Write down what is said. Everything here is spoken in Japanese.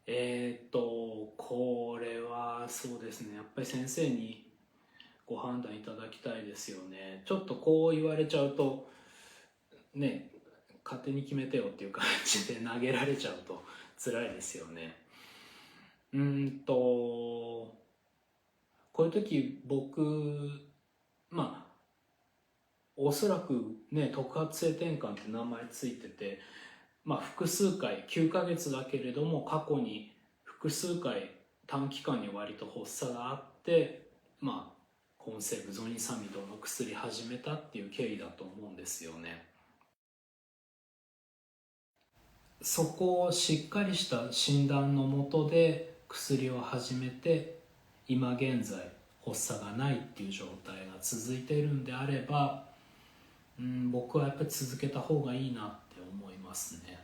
これはそうですね。やっぱり先生にご判断いただきたいですよね。ちょっとこう言われちゃうと、ね、勝手に決めてよっていう感じで投げられちゃうと辛いですよね。こういう時僕、まあ、おそらくね、特発性転換って名前ついてて、複数回、9ヶ月だけれども過去に複数回短期間に割と発作があって、コンセルゾニサミドの薬始めたっていう経緯だと思うんですよね。そこをしっかりした診断のもとで薬を始めて、今現在発作がないっていう状態が続いているんであれば、僕はやっぱり続けた方がいいなって思いますね。